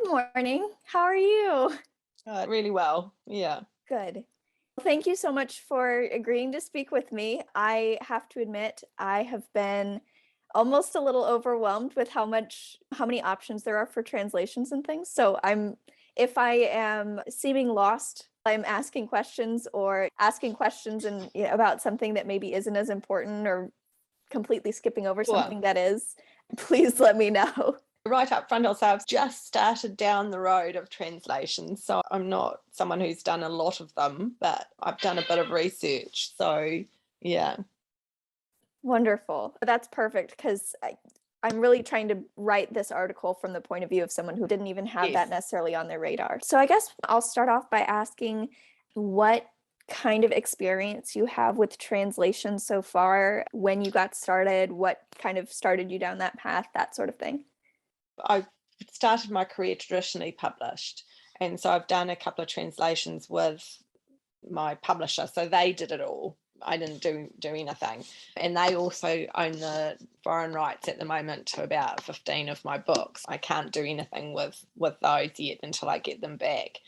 Morning. How are you? Really well. Yeah. Good. Thank you so much for agreeing to speak with me. I have to admit, I have been almost a little overwhelmed with how many options there are for translations and things. If I am seeming lost, I'm asking questions or asking questions about something that maybe isn't as important or completely skipping over Sure. something that is, please let me know. Right up front, I'll say I've just started down the road of translations. So I'm not someone who's done a lot of them, but I've done a bit of research. So, yeah. Wonderful. That's perfect because I'm really trying to write this article from the point of view of someone who didn't even have that Yes. necessarily on their radar. So I guess I'll start off by asking what kind of experience you have with translation so far, when you got started, what kind of started you down that path, that sort of thing. I started my career traditionally published. And so I've done a couple of translations with my publisher. So they did it all. I didn't do anything. And they also own the foreign rights at the moment to about 15 of my books. I can't do anything with those yet until I get them back.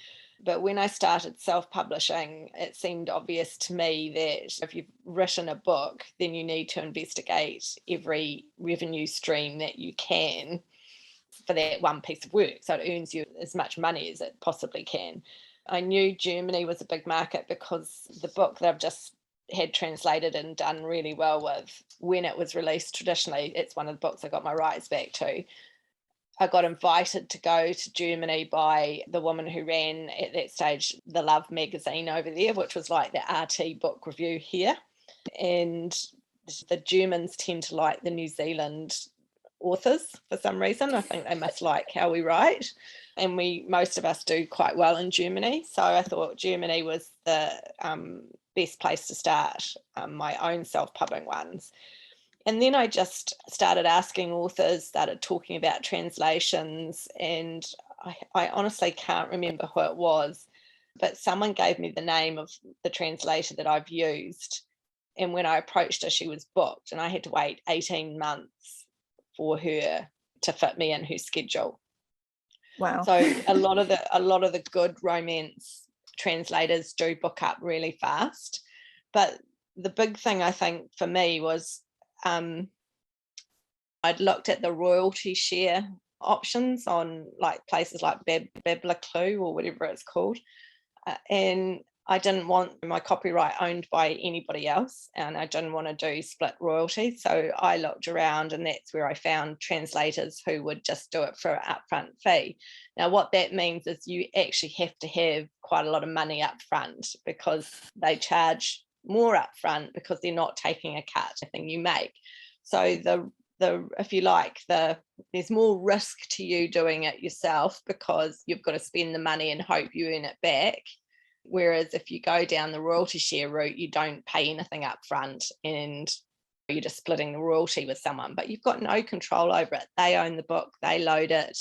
But when I started self-publishing, it seemed obvious to me that if you've written a book, then you need to investigate every revenue stream that you can for that one piece of work, so it earns you as much money as it possibly can. I knew Germany was a big market because the book that I've just had translated and done really well with, when it was released traditionally, it's one of the books I got my rights back to. I got invited to go to Germany by the woman who ran at that stage the Love magazine over there, which was like the RT book review here. And the Germans tend to like the New Zealand authors for some reason. I think they must like how we write, and most of us do quite well in Germany. So I thought Germany was the best place to start my own self-publishing ones. And then I just started asking authors, started talking about translations, and I honestly can't remember who it was, but someone gave me the name of the translator that I've used. And when I approached her, she was booked, and I had to wait 18 months for her to fit me in her schedule. Wow. So a lot of the good romance translators do book up really fast. But the big thing I think for me was I'd looked at the royalty share options on like places like Clue or whatever it's called, and I didn't want my copyright owned by anybody else, and I didn't want to do split royalty. So I looked around, and that's where I found translators who would just do it for an upfront fee. Now, what that means is you actually have to have quite a lot of money up front, because they charge more upfront because they're not taking a cut of anything you make. So if you like, there's more risk to you doing it yourself because you've got to spend the money and hope you earn it back. Whereas if you go down the royalty share route, you don't pay anything up front and you're just splitting the royalty with someone, but you've got no control over it. They own the book, they load it,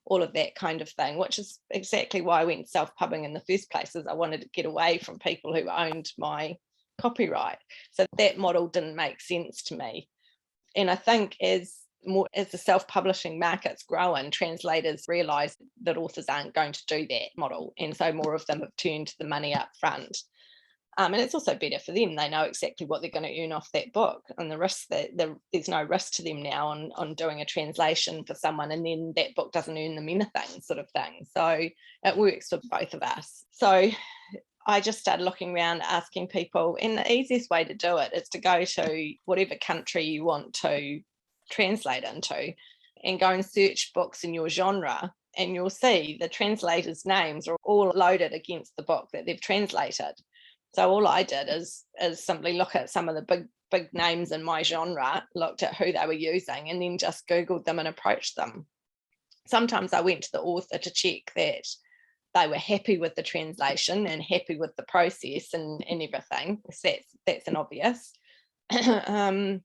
all of that kind of thing, which is exactly why I went self-pubbing in the first place, is I wanted to get away from people who owned my copyright. So that model didn't make sense to me. And I think as the self-publishing market's growing, translators realise that authors aren't going to do that model, and so more of them have turned to the money up front. And it's also better for them. They know exactly what they're going to earn off that book, and the risk that there's no risk to them now on doing a translation for someone and then that book doesn't earn them anything, sort of thing. So it works for both of us. So I just started looking around, asking people, and the easiest way to do it is to go to whatever country you want to translate into and go and search books in your genre, and you'll see the translators' names are all loaded against the book that they've translated. So all I did is simply look at some of the big names in my genre, looked at who they were using, and then just Googled them and approached them. Sometimes I went to the author to check that they were happy with the translation and happy with the process and everything. So that's an obvious. And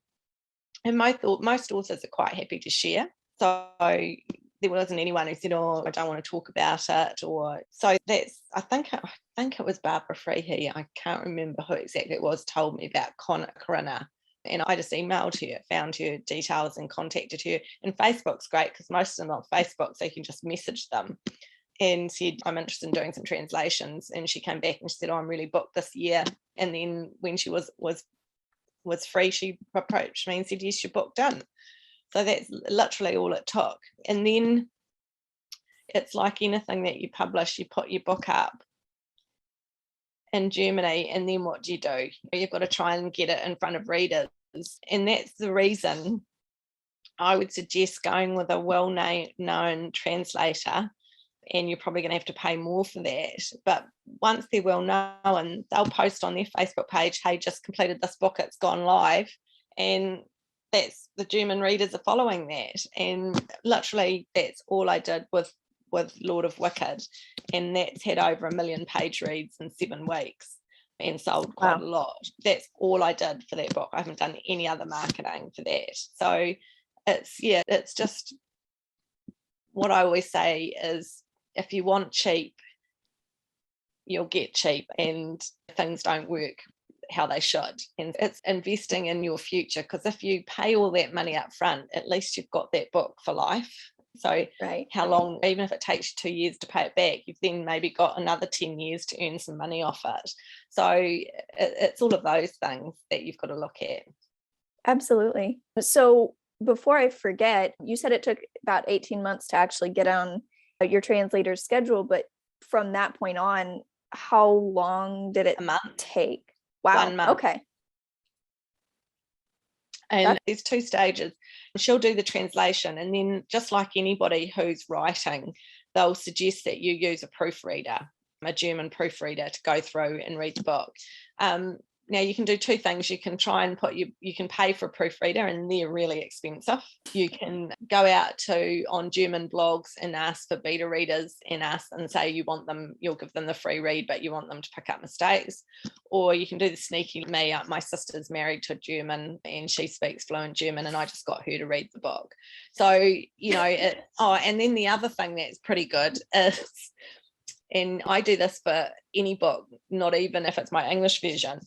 most authors are quite happy to share. So there wasn't anyone who said, "Oh, I don't want to talk about it," or so. I think it was Barbara Freehey. I can't remember who exactly it was. Told me about Corinna And I just emailed her, found her details and contacted her. And Facebook's great because most of them are on Facebook, so you can just message them and said, I'm interested in doing some translations. And she came back and she said, oh, I'm really booked this year. And then when she was free, she approached me and said, yes, you're booked in. So that's literally all it took. And then it's like anything that you publish, you put your book up in Germany, and then what do? You've got to try and get it in front of readers. And that's the reason I would suggest going with a well-known translator, and you're probably going to have to pay more for that. But once they're well known, they'll post on their Facebook page, hey, just completed this book, it's gone live. And that's the German readers are following that. And literally that's all I did with Lord of Wicked. And that's had over 1 million page reads in 7 weeks and sold quite a lot. That's all I did for that book. I haven't done any other marketing for that. So it's just what I always say is, if you want cheap, you'll get cheap, and things don't work how they should. And it's investing in your future, because if you pay all that money up front, at least you've got that book for life. So how long, even if it takes you 2 years to pay it back, you've then maybe got another 10 years to earn some money off it. So it's all of those things that you've got to look at. Absolutely. So before I forget, you said it took about 18 months to actually get on your translator's schedule, but from that point on, how long did it take? Wow. 1 month. Okay. And there's 2 stages. She'll do the translation, and then just like anybody who's writing, they'll suggest that you use a proofreader, a German proofreader, to go through and read the book. Now you can do 2 things. You can try and you can pay for a proofreader, and they're really expensive. You can go out on German blogs and ask for beta readers and say you'll give them the free read, but you want them to pick up mistakes. Or you can do the sneaky me. My sister's married to a German and she speaks fluent German, and I just got her to read the book. So, and then the other thing that's pretty good is, and I do this for any book, not even if it's my English version,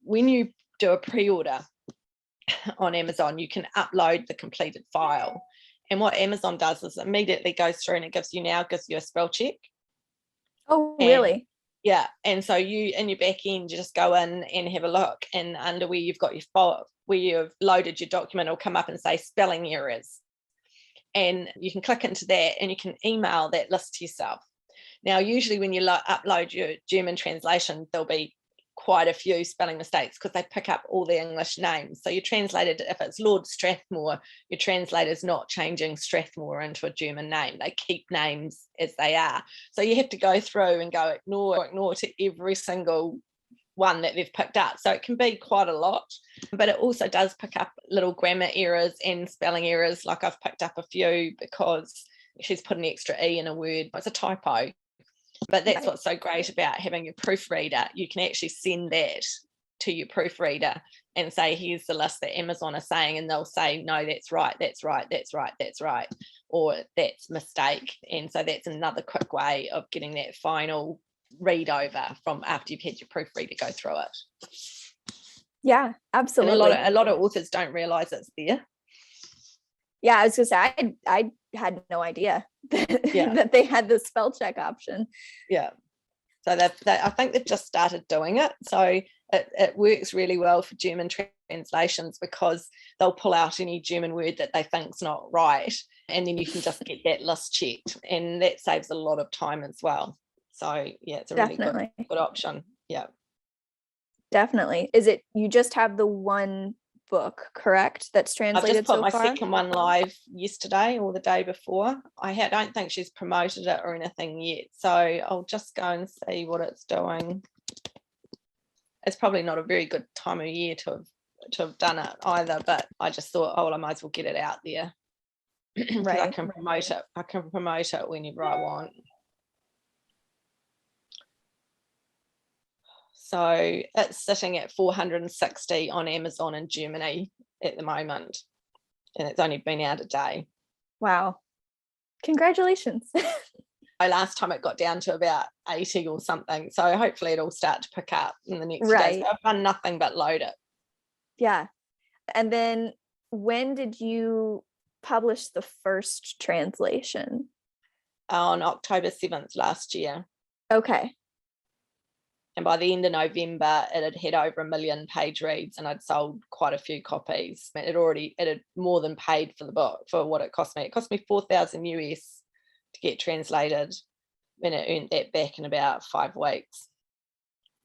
when you do a pre-order on Amazon, you can upload the completed file. And what Amazon does is immediately goes through and it gives you a spell check. Oh, really? Yeah. And so you, in your back end, you just go in and have a look, and under where you've got your file, where you've loaded your document, it'll come up and say spelling errors. And you can click into that and you can email that list to yourself. Now, usually when you upload your German translation, there'll be quite a few spelling mistakes because they pick up all the English names. So your translator, if it's Lord Strathmore, your translator's not changing Strathmore into a German name. They keep names as they are. So you have to go through and go ignore to every single one that they've picked up. So it can be quite a lot, but it also does pick up little grammar errors and spelling errors. Like I've picked up a few because she's put an extra E in a word. It's a typo. But that's what's so great about having your proofreader. You can actually send that to your proofreader and say, here's the list that Amazon are saying, and they'll say, no, that's right, or that's mistake. And so that's another quick way of getting that final read over from after you've had your proofreader go through it. Yeah, absolutely. And a lot of authors don't realize it's there. Yeah, I was gonna say I had no idea that they had the spell check option. Yeah, so I think they've just started doing it. So it works really well for German translations because they'll pull out any German word that they think's not right, and then you can just get that list checked, and that saves a lot of time as well. So yeah, it's a really good option. Yeah, definitely. Is it you just have the one book, correct, that's translated so far? I've just put my second one live yesterday or the day before. I don't think she's promoted it or anything yet, so I'll just go and see what it's doing. It's probably not a very good time of year to have done it either, but I just thought, I might as well get it out there. Right. I can promote it whenever I want. So it's sitting at 460 on Amazon in Germany at the moment, and it's only been out a day. Wow. Congratulations. Last time it got down to about 80 or something. So hopefully it'll start to pick up in the next day. So I've done nothing but load it. Yeah. And then when did you publish the first translation? On October 7th last year. Okay. And by the end of November, it had hit over 1 million page reads, and I'd sold quite a few copies. It had more than paid for the book for what it cost me. It cost me $4,000 US to get translated, and it earned that back in about 5 weeks.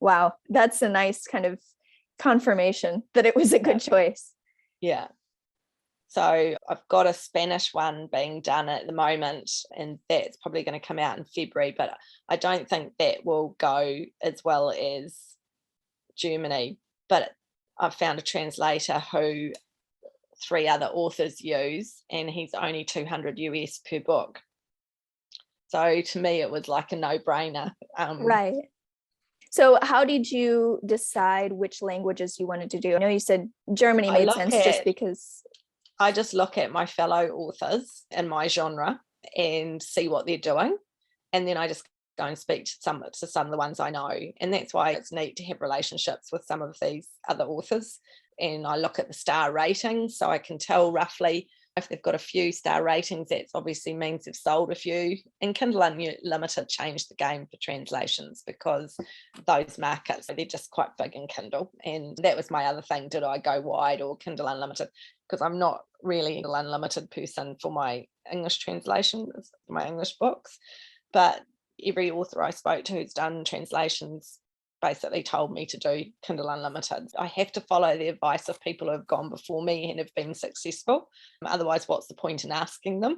Wow, that's a nice kind of confirmation that it was a good choice. Yeah. So I've got a Spanish one being done at the moment, and that's probably going to come out in February, but I don't think that will go as well as Germany. But I've found a translator who 3 other authors use, and he's only 200 US per book. So to me, it was like a no-brainer. Right. So how did you decide which languages you wanted to do? I know you said Germany made sense just because. I just look at my fellow authors in my genre and see what they're doing. And then I just go and speak to some of the ones I know. And that's why it's neat to have relationships with some of these other authors. And I look at the star ratings, so I can tell roughly if they've got a few star ratings, that obviously means they've sold a few. And Kindle Unlimited changed the game for translations, because those markets, they're just quite big in Kindle. And that was my other thing. Did I go wide or Kindle Unlimited? Because I'm not really an unlimited person for my English translation, my English books. But every author I spoke to who's done translations basically told me to do Kindle Unlimited. I have to follow the advice of people who have gone before me and have been successful. Otherwise, what's the point in asking them?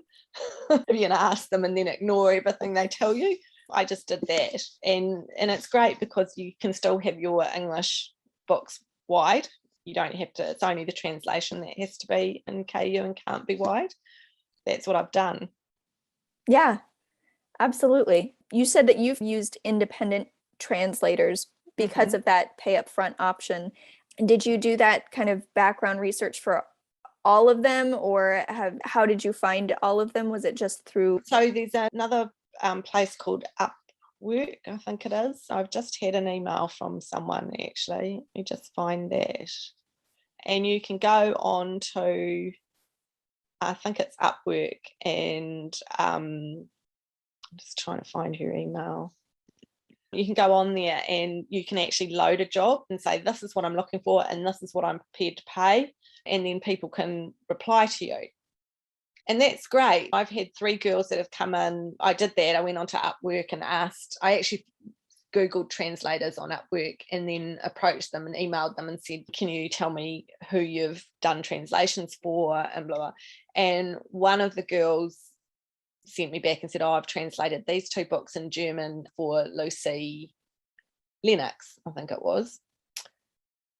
If you're going to ask them and then ignore everything they tell you. I just did that. And it's great because you can still have your English books wide. You don't have to, it's only the translation that has to be in KU and can't be wide. That's what I've done. Yeah, absolutely. You said that you've used independent translators because of that pay up front option. Did you do that kind of background research for all of them, or how did you find all of them? Was it just through? So there's another place called Upwork, I think it is. I've just had an email from someone actually. Let me just find that. And you can go on to, I think it's Upwork, and I'm just trying to find her email. You can go on there and you can actually load a job and say, this is what I'm looking for and this is what I'm prepared to pay. And then people can reply to you. And that's great. I've had 3 girls that have come in. I did that. I went on to Upwork and asked, I actually Googled translators on Upwork and then approached them and emailed them and said, can you tell me who you've done translations for, and blah, blah. And one of the girls sent me back and said, I've translated these 2 books in German for Lucy Lennox, I think it was.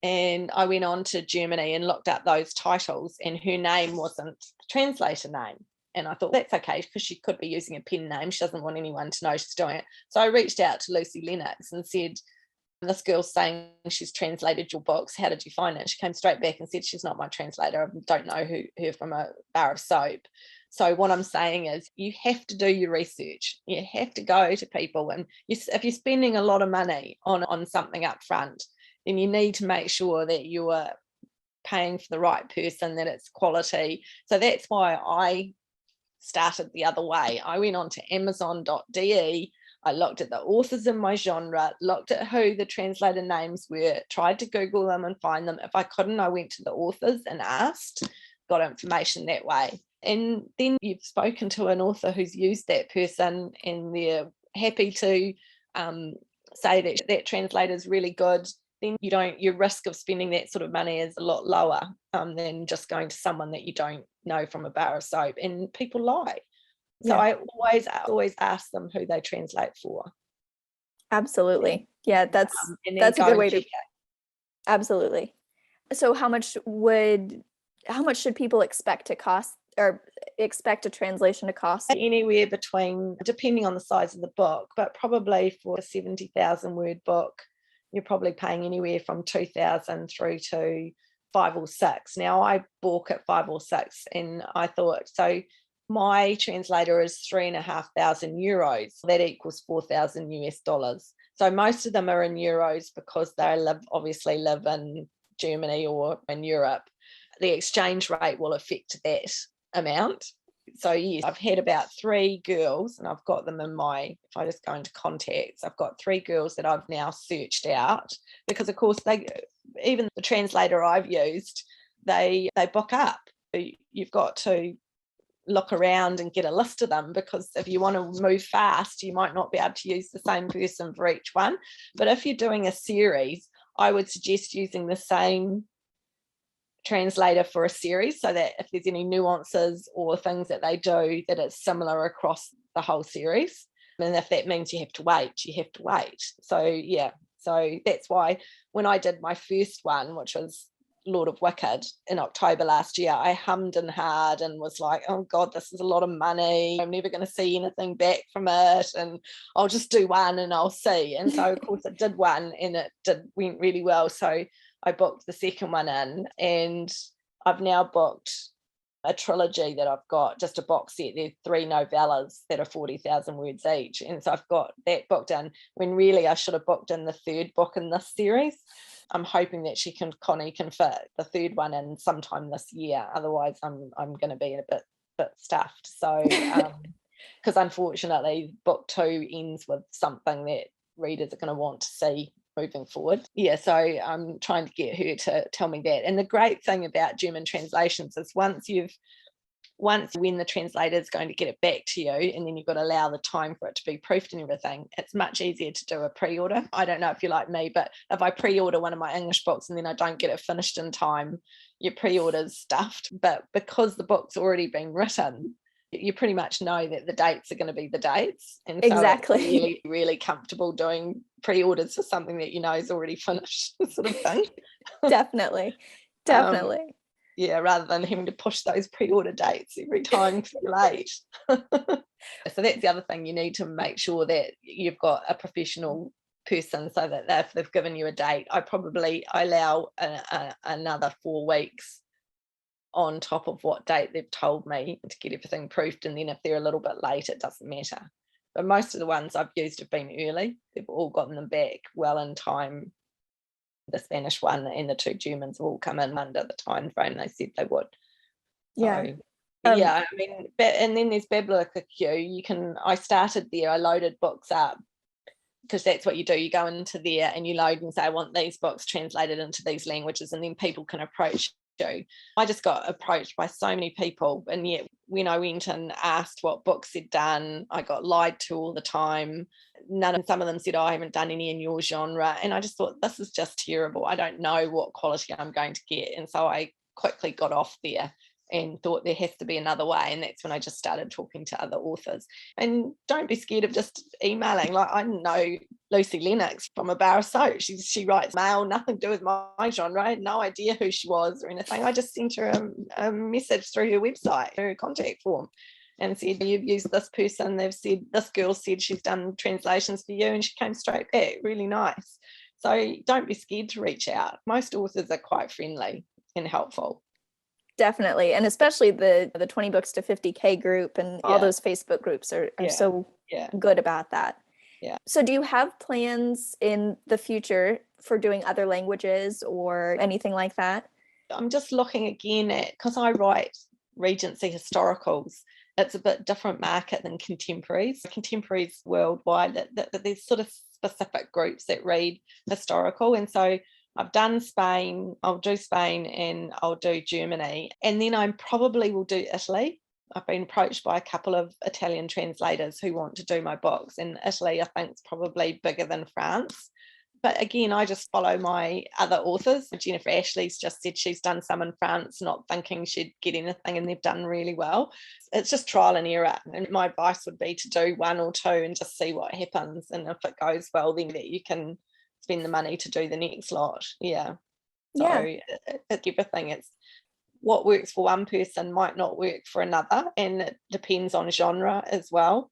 And I went on to Germany and looked up those titles, and her name wasn't the translator name. And I thought, that's okay, because she could be using a pen name. She doesn't want anyone to know she's doing it. So I reached out to Lucy Lennox and said, this girl's saying she's translated your books. How did you find it? She came straight back and said, she's not my translator. I don't know her from a bar of soap. So what I'm saying is, you have to do your research. You have to go to people. And if you're spending a lot of money on something up front, then you need to make sure that you are paying for the right person, that it's quality. So that's why I started the other way. I went on to amazon.de. I looked at the authors in my genre, looked at who the translator names were, tried to Google them and find them. If I couldn't, I went to the authors and asked, got information that way. And then you've spoken to an author who's used that person and they're happy to say that that translator is really good. Then your risk of spending that sort of money is a lot lower than just going to someone that you don't know from a bar of soap. And people lie. So I always ask them who they translate for. Absolutely. Yeah, that's a good way to. Absolutely. So how much should people expect to cost, or expect a translation to cost? Anywhere between, depending on the size of the book, but probably for a 70,000 word book, you're probably paying anywhere from 2,000 through to 5 or 6. Now I balk at 5 or 6, and I thought, so my translator is 3,500 euros. That equals 4,000 US dollars. So most of them are in euros because they obviously live in Germany or in Europe. the exchange rate will affect that amount. So yes, I've had about 3 girls, and I've got them in my, if I just go into contacts, I've got 3 girls that I've now searched out, because of course even the translator I've used, they book up. You've got to look around and get a list of them, because if you want to move fast, you might not be able to use the same person for each one. But if you're doing a series, I would suggest using the same translator for a series, so that if there's any nuances or things that they do, that it's similar across the whole series. And if that means you have to wait, you have to wait. So yeah, so that's why when I did my first one, which was Lord of Wicked, in October last year, I hummed and hawed and was like, oh God, this is a lot of money. I'm never going to see anything back from it, and I'll just do one and I'll see. And so of course I did one, and it went really well. So I booked the second one in, and I've now booked a trilogy that I've got, just a box set. There's 3 novellas that are 40,000 words each. And so I've got that booked in, when really I should have booked in the 3rd book in this series. I'm hoping that Connie can fit the 3rd one in sometime this year. Otherwise I'm going to be a bit stuffed. So because unfortunately book 2 ends with something that readers are going to want to see moving forward. Yeah, so I'm trying to get her to tell me that. And the great thing about German translations is when the translator is going to get it back to you, and then you've got to allow the time for it to be proofed and everything, it's much easier to do a pre-order. I don't know if you're like me, but if I pre-order one of my English books and then I don't get it finished in time, your pre-order's stuffed. But because the book's already been written, you pretty much know that the dates are going to be the dates. And so Exactly. it's really, really comfortable doing pre-orders for something that you know is already finished, sort of thing. Definitely. Yeah, rather than having to push those pre-order dates every time because you're late. So that's the other thing. You need to make sure that you've got a professional person, so that if they've given you a date, I allow another 4 weeks on top of what date they've told me to get everything proofed. And then if they're a little bit late, it doesn't matter. But most of the ones I've used have been early. They've all gotten them back well in time. The Spanish one and the 2 Germans have all come in under the time frame they said they would. Yeah. So, yeah, I mean, and then there's Biblica Q. I started there, I loaded books up, because that's what you do. You go into there and you load and say, I want these books translated into these languages, and then people can approach you. I just got approached by so many people, and yet when I went and asked what books they'd done, I got lied to all the time. Some of them said, oh, I haven't done any in your genre. And I just thought, this is just terrible. I don't know what quality I'm going to get. And so I quickly got off there and thought there has to be another way. And that's when I just started talking to other authors. And don't be scared of just emailing. Like, I know Lucy Lennox from A Bar of Soap. She writes mail, nothing to do with my genre. I had no idea who she was or anything. I just sent her a message through her website, her contact form, and said, you've used this person. They've said, this girl said she's done translations for you, and she came straight back. Really nice. So don't be scared to reach out. Most authors are quite friendly and helpful. Definitely. And especially the 20 books to 50K group and all those Facebook groups are so good about that. Yeah. So do you have plans in the future for doing other languages or anything like that? I'm just looking again at, because I write Regency historicals, it's a bit different market than contemporaries. Contemporaries worldwide, that there's sort of specific groups that read historical. And so I've done Spain, I'll do Spain, and I'll do Germany. And then I probably will do Italy. I've been approached by a couple of Italian translators who want to do my books. And Italy, I think, is probably bigger than France. But again, I just follow my other authors. Jennifer Ashley's just said she's done some in France, not thinking she'd get anything, and they've done really well. It's just trial and error. And my advice would be to do 1 or 2 and just see what happens. And if it goes well, then that you can spend the money to do the next lot. Yeah. So it's everything. It's what works for one person might not work for another, and it depends on genre as well.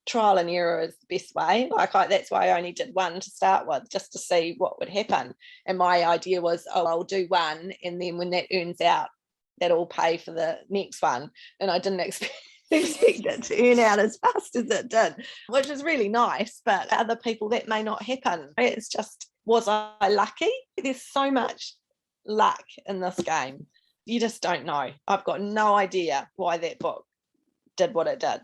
Trial and error is the best way. That's why I only did 1 to start with, just to see what would happen. And my idea was, I'll do 1, and then when that earns out, that'll pay for the next one. And I didn't expect it to earn out as fast as it did, which is really nice. But other people, that may not happen. It's just, was I lucky? There's so much luck in this game. You just don't know. I've got no idea why that book did what it did.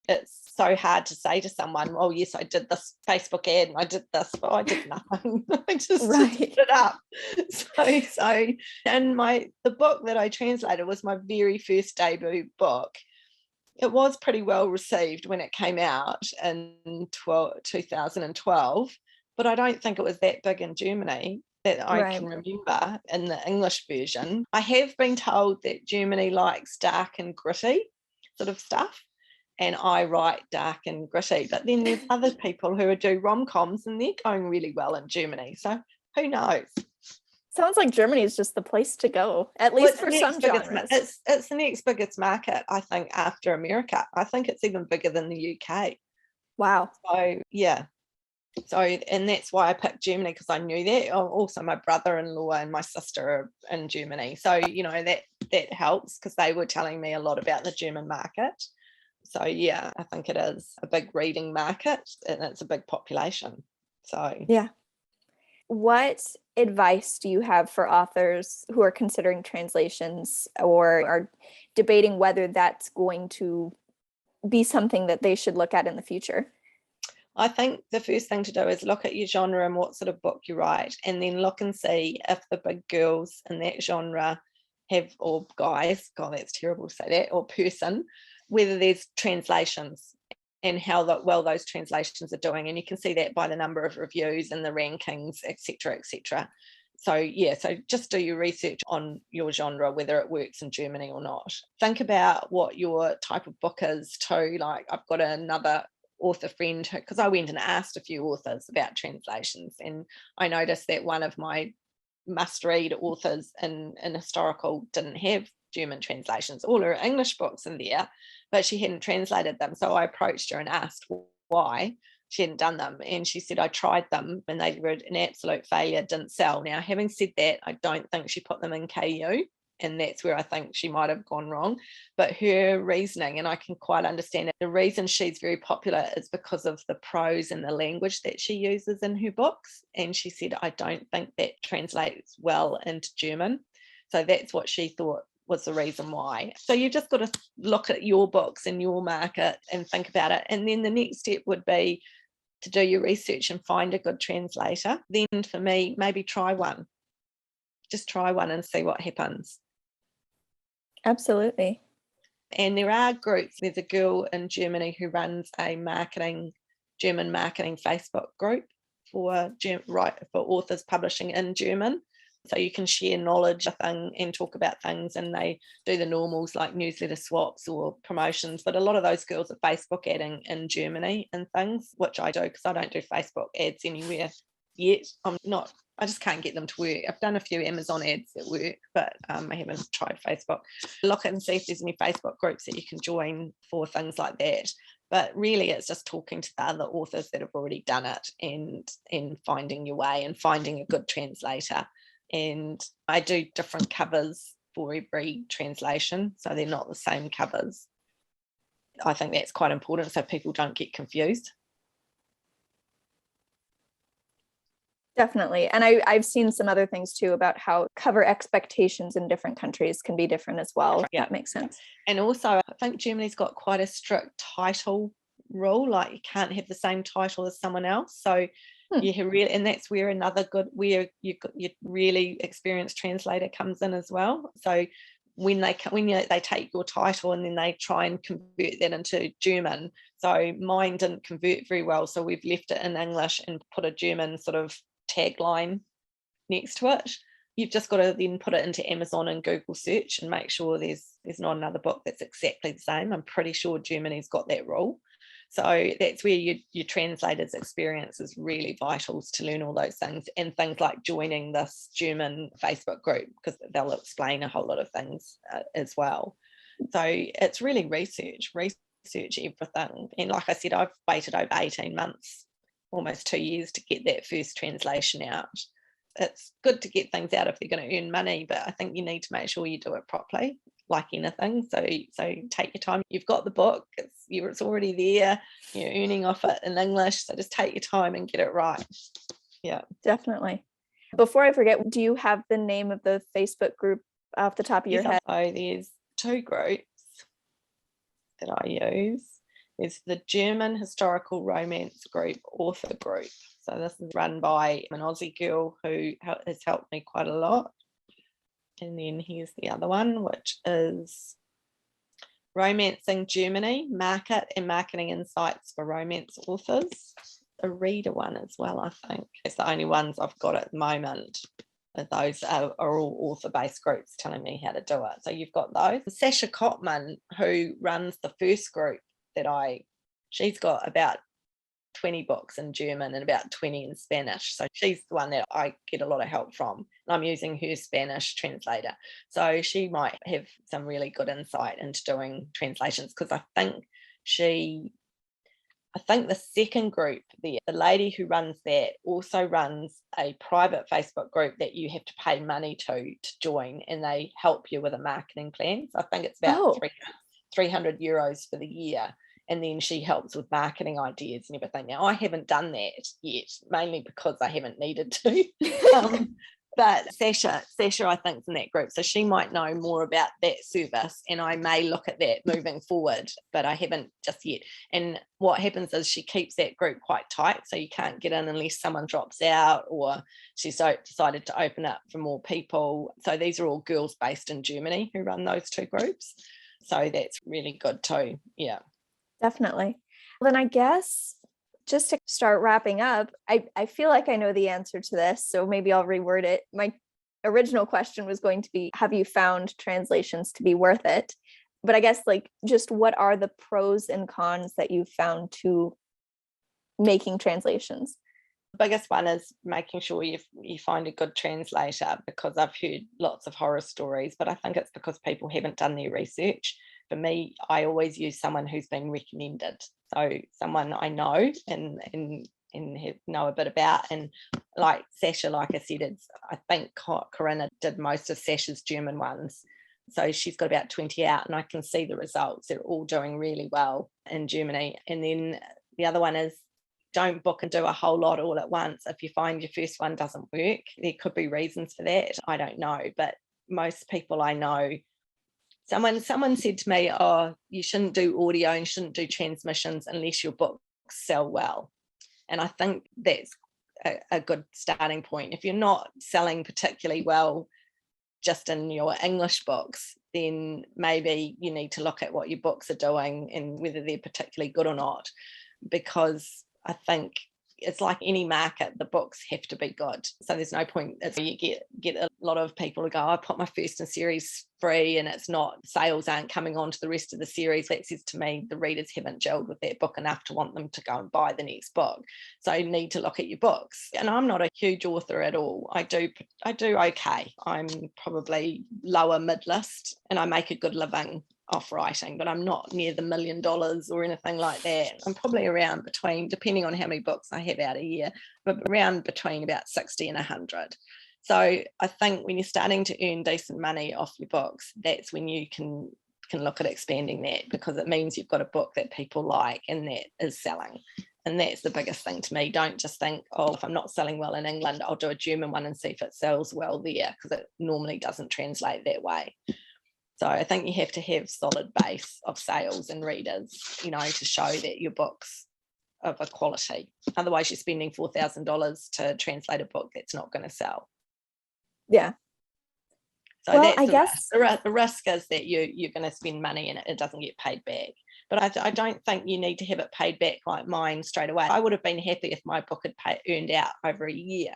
It's so hard to say to someone, oh yes, I did this Facebook ad and I did this, but I did nothing. I just Right. put it up. So and the book that I translated was my very first debut book. It was pretty well received when it came out in 2012, but I don't think it was that big in Germany that I Right. can remember in the English version. I have been told that Germany likes dark and gritty sort of stuff, and I write dark and gritty, but then there's other people who do rom-coms and they're going really well in Germany. So who knows? Sounds like Germany is just the place to go, at Well, least for some genres. It's the next biggest market, I think, after America. I think it's even bigger than the UK. Wow. So yeah. So, and that's why I picked Germany, because I knew that. Also, my brother-in-law and my sister are in Germany. So, that helps, because they were telling me a lot about the German market. So yeah, I think it is a big reading market and it's a big population. So yeah. What advice do you have for authors who are considering translations or are debating whether that's going to be something that they should look at in the future? I think the first thing to do is look at your genre and what sort of book you write, and then look and see if the big girls in that genre have, or guys, God, that's terrible to say that, or person, whether there's translations and how well those translations are doing. And you can see that by the number of reviews and the rankings, etc., etc. So yeah, so just do your research on your genre, whether it works in Germany or not. Think about what your type of book is too. Like, I've got another author friend, because I went and asked a few authors about translations, and I noticed that one of my must-read authors in historical didn't have German translations. All her English books in there, but she hadn't translated them. So I approached her and asked why she hadn't done them, and she said, I tried them and they were an absolute failure, didn't sell. Now, having said that, I don't think she put them in KU, and that's where I think she might have gone wrong. But her reasoning, and I can quite understand it, the reason she's very popular is because of the prose and the language that she uses in her books. And she said, I don't think that translates well into German. So that's what she thought was the reason why. So you've just got to look at your books and your market and think about it. And then the next step would be to do your research and find a good translator. Then for me, maybe try one. Just try one and see what happens. Absolutely. And there are groups. There's a girl in Germany who runs a German marketing Facebook group for authors publishing in German. So you can share knowledge and talk about things, and they do the normals like newsletter swaps or promotions. But a lot of those girls are Facebook adding in Germany and things, which I do, because I don't do Facebook ads anywhere yet. I just can't get them to work. I've done a few Amazon ads that work, but I haven't tried Facebook. Look and see if there's any Facebook groups that you can join for things like that. But really, it's just talking to the other authors that have already done it and finding your way and finding a good translator. And I do different covers for every translation, so they're not the same covers. I think that's quite important so people don't get confused. Definitely. And I've seen some other things too about how cover expectations in different countries can be different as well. Yeah. That makes sense. And also, I think Germany's got quite a strict title rule, like you can't have the same title as someone else. So you really, and that's where where your really experienced translator comes in as well. So when they take your title and then they try and convert that into German. So mine didn't convert very well, so we've left it in English and put a German sort of tagline next to it. You've just got to then put it into Amazon and Google search and make sure there's not another book that's exactly the same. I'm pretty sure Germany's got that rule. So that's where your translator's experience is really vital, to learn all those things, and things like joining this German Facebook group, because they'll explain a whole lot of things as well. So it's really research everything. And like I said, I've waited over 18 months, almost 2 years, to get that first translation out. It's good to get things out if they're going to earn money, but I think you need to make sure you do it properly, like anything. So take your time. You've got the book, it's already there, you're earning off it in English, so just take your time and get it right. Yeah, definitely. Before I forget, do you have the name of the Facebook group off the top of your Yes, head? so there's two groups that I use. There's the German Historical Romance Group author group. So this is run by an Aussie girl who has helped me quite a lot. And then here's the other one, which is Romancing Germany, Market and Marketing Insights for Romance Authors. A reader one as well, I think. It's the only ones I've got at the moment. Those are all author-based groups telling me how to do it. So you've got those. Sasha Cotman, who runs the first group she's got about 20 books in German and about 20 in Spanish. So she's the one that I get a lot of help from. And I'm using her Spanish translator. So she might have some really good insight into doing translations, because I think the second group there, the lady who runs that also runs a private Facebook group that you have to pay money to join, and they help you with a marketing plan. So I think it's about 300 euros for the year. And then she helps with marketing ideas and everything. Now, I haven't done that yet, mainly because I haven't needed to. But Sasha, I think, is in that group. So she might know more about that service, and I may look at that moving forward, but I haven't just yet. And what happens is she keeps that group quite tight, so you can't get in unless someone drops out or she's decided to open up for more people. So these are all girls based in Germany who run those two groups. So that's really good too. Yeah. Definitely. Well, then I guess just to start wrapping up, I feel like I know the answer to this, so maybe I'll reword it. My original question was going to be, have you found translations to be worth it? But I guess, like, just what are the pros and cons that you've found to making translations? The biggest one is making sure you find a good translator, because I've heard lots of horror stories, but I think it's because people haven't done their research. For me, I always use someone who's been recommended. So someone I know and know a bit about. And like Sasha, like I said, I think Corinna did most of Sasha's German ones. So she's got about 20 out, and I can see the results. They're all doing really well in Germany. And then the other one is, don't book and do a whole lot all at once. If you find your first one doesn't work, there could be reasons for that. I don't know, but most people I know, someone said to me, oh, you shouldn't do audio and shouldn't do transmissions unless your books sell well. And I think that's a good starting point. If you're not selling particularly well just in your English books, then maybe you need to look at what your books are doing and whether they're particularly good or not, because I think it's like any market, the books have to be good. So there's no point if you get a lot of people to go, I put my first in series free and it's not, sales aren't coming on to the rest of the series. That says to me the readers haven't gelled with that book enough to want them to go and buy the next book. So you need to look at your books. And I'm not a huge author at all. I do okay. I'm probably lower mid-list, and I make a good living off writing, but I'm not near the $1 million or anything like that. I'm probably around between, depending on how many books I have out a year, but around between about 60 and 100. So I think when you're starting to earn decent money off your books, that's when you can look at expanding that, because it means you've got a book that people like and that is selling. And that's the biggest thing to me. Don't just think, oh, if I'm not selling well in England, I'll do a German one and see if it sells well there, because it normally doesn't translate that way. So I think you have to have solid base of sales and readers, to show that your book's of a quality. Otherwise, you're spending $4,000 to translate a book that's not going to sell. Yeah. So well, that's the risk is that you're going to spend money and it doesn't get paid back. But I don't think you need to have it paid back like mine straight away. I would have been happy if my book had earned out over a year,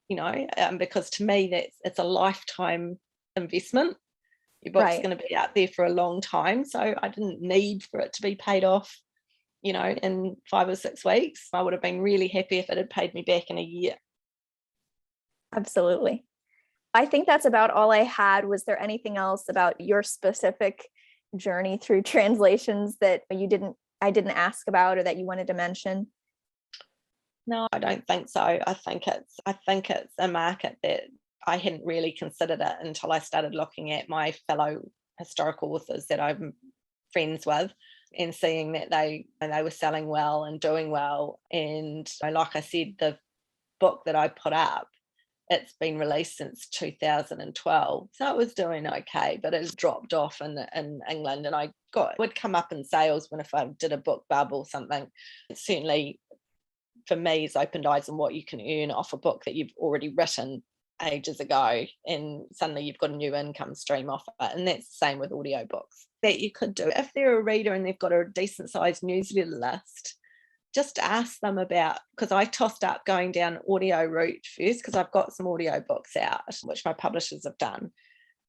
because to me it's a lifetime investment. Your book's right. Going to be out there for a long time. So I didn't need for it to be paid off, in 5 or 6 weeks. I would have been really happy if it had paid me back in a year. Absolutely. I think that's about all I had. Was there anything else about your specific journey through translations that I didn't ask about or that you wanted to mention? No, I don't think so. I think it's a market that I hadn't really considered it until I started looking at my fellow historical authors that I'm friends with and seeing that they were selling well and doing well. And like I said, the book that I put up, it's been released since 2012. So it was doing okay, but it's dropped off in England. And would come up in sales when if I did a book bub or something. It certainly, for me, has opened eyes on what you can earn off a book that you've already written ages ago, and suddenly you've got a new income stream off it. And that's the same with audiobooks that you could do. If they're a reader and they've got a decent sized newsletter list, just ask them about, because I tossed up going down audio route first because I've got some audio books out which my publishers have done,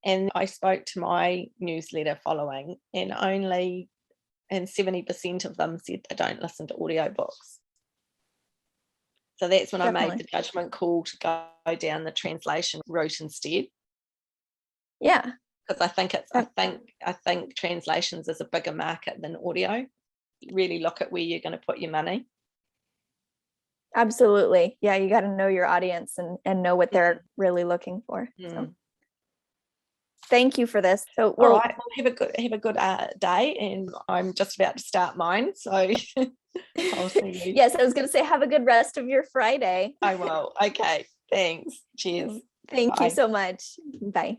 and I spoke to my newsletter following, and 70% of them said they don't listen to audiobooks. So that's when Definitely. I made the judgment call to go down the translation route instead. Yeah. Because I think translations is a bigger market than audio. Really look at where you're going to put your money. Absolutely. Yeah, you got to know your audience and know what they're really looking for. So thank you for this. So all right, well, have a good day, and I'm just about to start mine. So I'll see you. Yes, I was going to say have a good rest of your Friday. I will. Okay. Thanks. Cheers. Thank you so much. Bye.